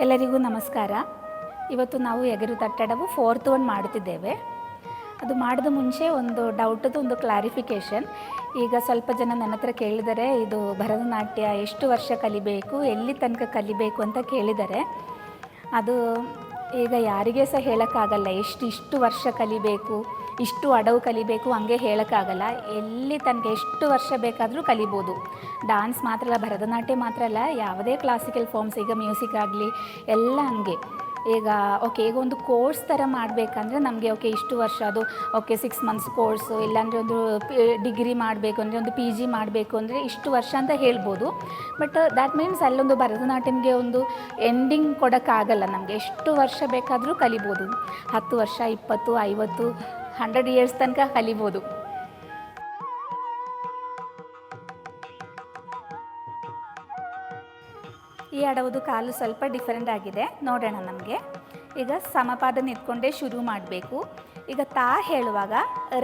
ಎಲ್ಲರಿಗೂ ನಮಸ್ಕಾರ. ಇವತ್ತು ನಾವು ಎಗರು ತಟ್ಟಡವು 4th ಒನ್ ಮಾಡುತ್ತಿದ್ದೇವೆ. ಅದು ಮಾಡಿದ ಮುಂಚೆ ಒಂದು ಡೌಟದು ಒಂದು ಕ್ಲಾರಿಫಿಕೇಷನ್. ಈಗ ಸ್ವಲ್ಪ ಜನ ನನ್ನ ಹತ್ರ ಕೇಳಿದರೆ, ಇದು ಭರತನಾಟ್ಯ ಎಷ್ಟು ವರ್ಷ ಕಲಿಬೇಕು, ಎಲ್ಲಿ ತನಕ ಕಲಿಬೇಕು ಅಂತ ಕೇಳಿದ್ದಾರೆ. ಅದು ಈಗ ಯಾರಿಗೆ ಸಹ ಹೇಳೋಕ್ಕಾಗಲ್ಲ, ಇಷ್ಟು ವರ್ಷ ಕಲಿಬೇಕು, ಇಷ್ಟು ಅಡವು ಕಲಿಬೇಕು ಹಂಗೆ ಹೇಳೋಕ್ಕಾಗಲ್ಲ. ಎಲ್ಲಿ ತನಕ ಎಷ್ಟು ವರ್ಷ ಬೇಕಾದರೂ ಕಲಿಬೋದು. ಡಾನ್ಸ್ ಮಾತ್ರ ಅಲ್ಲ, ಭರತನಾಟ್ಯ ಮಾತ್ರ ಅಲ್ಲ, ಯಾವುದೇ ಕ್ಲಾಸಿಕಲ್ ಫಾರ್ಮ್ಸ್, ಈಗ ಮ್ಯೂಸಿಕ್ ಆಗಲಿ ಎಲ್ಲ ಹಂಗೆ. ಈಗ ಈಗ ಒಂದು ಕೋರ್ಸ್ ಥರ ಮಾಡಬೇಕಂದ್ರೆ ನಮಗೆ ಇಷ್ಟು ವರ್ಷ, ಅದು 6 ಮಂತ್ಸ್ ಕೋರ್ಸು, ಇಲ್ಲಾಂದರೆ ಒಂದು ಡಿಗ್ರಿ ಮಾಡಬೇಕು ಅಂದರೆ, ಒಂದು PG ಮಾಡಬೇಕು ಅಂದರೆ ಇಷ್ಟು ವರ್ಷ ಅಂತ ಹೇಳ್ಬೋದು. ಬಟ್ ದ್ಯಾಟ್ ಮೀನ್ಸ್ ಅಲ್ಲೊಂದು ಭರತನಾಟ್ಯಮ್ಗೆ ಒಂದು ಎಂಡಿಂಗ್ ಕೊಡೋಕ್ಕಾಗಲ್ಲ. ನಮಗೆ ಎಷ್ಟು ವರ್ಷ ಬೇಕಾದರೂ ಕಲಿಬೋದು. 10 ವರ್ಷ, 20, 50, 100 ಇಯರ್ಸ್ ತನಕ ಕಲಿಬೋದು. ಈ ಅಡವುದು ಕಾಲು ಸ್ವಲ್ಪ ಡಿಫರೆಂಟ್ ಆಗಿದೆ, ನೋಡೋಣ. ನಮಗೆ ಈಗ ಸಮಪಾದ ನಿಂತ್ಕೊಂಡೇ ಶುರು ಮಾಡಬೇಕು. ಈಗ ತಾ ಹೇಳುವಾಗ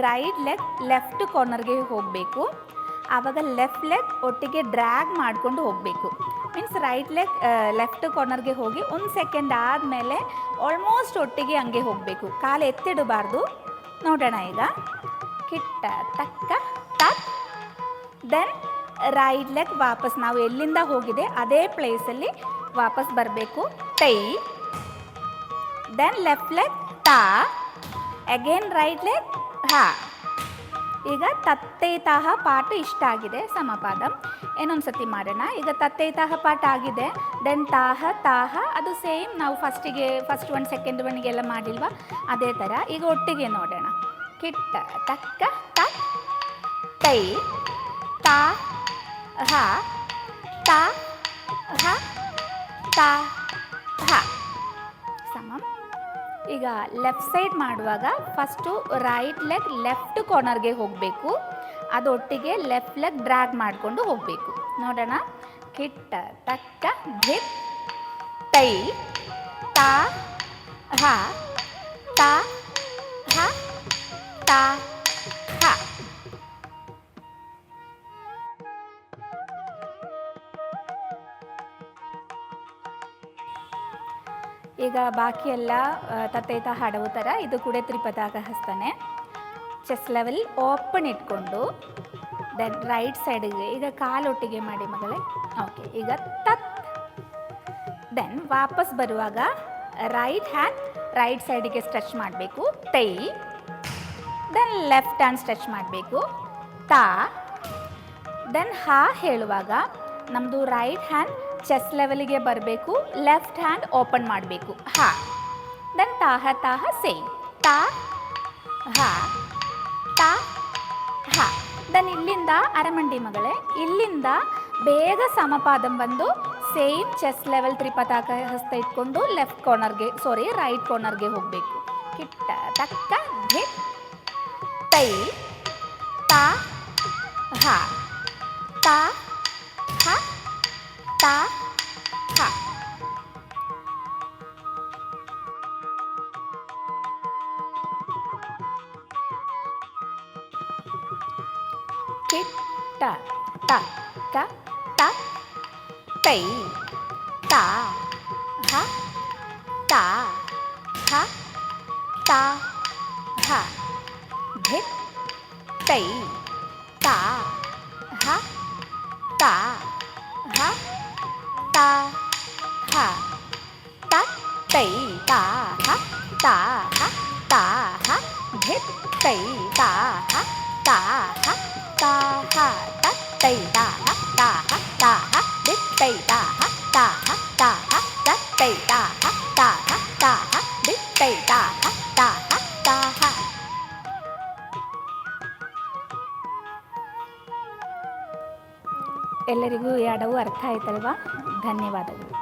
ರೈಟ್ ಲೆಗ್ ಲೆಫ್ಟ್ ಕಾರ್ನರ್ಗೆ ಹೋಗಬೇಕು. ಆವಾಗ ಲೆಫ್ಟ್ ಲೆಗ್ ಒಟ್ಟಿಗೆ ಡ್ರ್ಯಾಗ್ ಮಾಡಿಕೊಂಡು ಹೋಗಬೇಕು. ಮೀನ್ಸ್ ರೈಟ್ ಲೆಗ್ ಲೆಫ್ಟ್ ಕಾರ್ನರ್ಗೆ ಹೋಗಿ 1 ಸೆಕೆಂಡ್ ಆದಮೇಲೆ ಆಲ್ಮೋಸ್ಟ್ ಒಟ್ಟಿಗೆ ಹಂಗೆ ಹೋಗಬೇಕು. ಕಾಲು ಎತ್ತಿಡಬಾರ್ದು. ನೋಡೋಣ. ಈಗ ಕಿಟ್ಟ ತಕ್ಕ ತತ್, ದೆನ್ ರೈಟ್ ಲೆಗ್ ವಾಪಸ್ ನಾವು ಎಲ್ಲಿಂದ ಹೋಗಿದೆ ಅದೇ ಪ್ಲೇಸಲ್ಲಿ ವಾಪಸ್ ಬರಬೇಕು. ಟೈ, ದೆನ್ ಲೆಫ್ಟ್ ಲೆಗ್ ತಾ, ಅಗೇನ್ ರೈಟ್ ಲೆಗ್ ಹಾ. ಈಗ ತತ್ತೈತಾಹ ಪಾಠ ಇಷ್ಟ ಆಗಿದೆ, ಸಮಪಾದ. ಇನ್ನೊಂದು ಸತಿ ಮಾಡೋಣ. ಈಗ ತತ್ತೈತಾಹ ಪಾಠ ಆಗಿದೆ, ದೆನ್ ತಾಹ ತಾಹ, ಅದು ಸೇಮ್ ನಾವು ಫಸ್ಟ್ 1 ಸೆಕೆಂಡ್ 1 ಮಾಡಿಲ್ವಾ, ಅದೇ ಥರ. ಈಗ ಒಟ್ಟಿಗೆ ನೋಡೋಣ. ಕಿಟ್ಟ ತಕ್ಕ ತತ್, ತೈ ತಾ ಹ, ತಾ ಹ, ತಾ ಹ. ಸಮಂ. ಈಗ ಲೆಫ್ಟ್ ಸೈಡ್ ಮಾಡುವಾಗ ಫಸ್ಟು ರೈಟ್ ಲೆಗ್ ಲೆಫ್ಟ್ ಕಾರ್ನರ್ಗೆ ಹೋಗಬೇಕು. ಅದೊಟ್ಟಿಗೆ ಲೆಫ್ಟ್ ಲೆಗ್ ಡ್ರ್ಯಾಗ್ ಮಾಡಿಕೊಂಡು ಹೋಗಬೇಕು. ನೋಡೋಣ. ಕಿಟ್ಟ ತಕ್ಕ ಧಿತ್, ತೈ ತಾ ಹ, ತಾ ಹ, ತಾ ಹ. ಈಗ ಬಾಕಿ ಎಲ್ಲ ತತ್ತೈತ ಹಾಡವು ಥರ ಇದು ಕೂಡ ತ್ರಿಪತಾಕ ಹಸ್ತಾನೆ. ಚೆಸ್ಟ್ ಲೆವೆಲ್ ಓಪನ್ ಇಟ್ಕೊಂಡು, ದೆನ್ ರೈಟ್ ಸೈಡಿಗೆ ಈಗ ಕಾಲೊಟ್ಟಿಗೆ ಮಾಡಿ ಮಗಳೇ. ಓಕೆ. ಈಗ ತತ್, ದೆನ್ ವಾಪಸ್ ಬರುವಾಗ ರೈಟ್ ಹ್ಯಾಂಡ್ ರೈಟ್ ಸೈಡಿಗೆ ಸ್ಟ್ರೆಚ್ ಮಾಡಬೇಕು. ಟೈ, ದೆನ್ ಲೆಫ್ಟ್ ಹ್ಯಾಂಡ್ ಸ್ಟ್ರೆಚ್ ಮಾಡಬೇಕು. ತಾ, ದೆನ್ ಹಾ ಹೇಳುವಾಗ ನಮ್ಮದು ರೈಟ್ ಹ್ಯಾಂಡ್ ಚೆಸ್ಟ್ ಲೆವೆಲಿಗೆ ಬರಬೇಕು, ಲೆಫ್ಟ್ ಹ್ಯಾಂಡ್ ಓಪನ್ ಮಾಡಬೇಕು. ಹಾ, ದೆನ್ ತಾಹ ತಾಹ ಸೇಮ್. ತಾ ಹಾ, ತಾ ಹಾ. ದೆನ್ ಇಲ್ಲಿಂದ ಅರಮಂಡಿ ಮಗಳೇ, ಇಲ್ಲಿಂದ ಬೇಗ ಸಮಪಾದಂ ಬಂದು ಸೇಮ್ ಚೆಸ್ಟ್ ಲೆವೆಲ್ ತ್ರಿಪತಾಕ ಹಸ್ತ ಇಟ್ಕೊಂಡು ರೈಟ್ ಕಾರ್ನರ್ಗೆ ಹೋಗಬೇಕು. ಕಿಟ್ಟ ತಕ್ಕ ಧಿತ್, ತೈ ತಾ ಹಾ, ತಾ ಹ, ತಾ ಹ. ಕಿಟ್ಟ ತಕ್ಕ ತತ್, ತೈ ತಾ ಹ, ತಾ ಹ, ತಾ ಹ. ಧಿತ್, ತೈ ತಾ ಹ, ತಾ ಹ, ತಾ ಹ. ತತ್, ತೈ ತಾ ಹ, ತಾ ಹ, ತಾ ಹ. ಧಿತ್, ತೈ ತಾ ಹ, ತಾ ಹ, ತಾ ಹ. ತತ್, ತೈ ತಾ ಹ, ತಾ ಹ, ತಾ ಹ. ಧಿತ್, ತೈ ತಾ ಹ, ತಾ ಹ, ತಾ ಹ. ತತ್, ತೈ ತಾ ಹ, ತಾ ಹ, ತಾ ಹ. ಧಿತ್, ತೈ ತಾ ಹ, ತಾ ಹ, ತಾ ಹ. ಎಲ್ಲರಿಗೂ ಈ ಅಡವು ಅರ್ಥ ಆಯ್ತಲ್ವಾ? ಧನ್ಯವಾದಗಳು.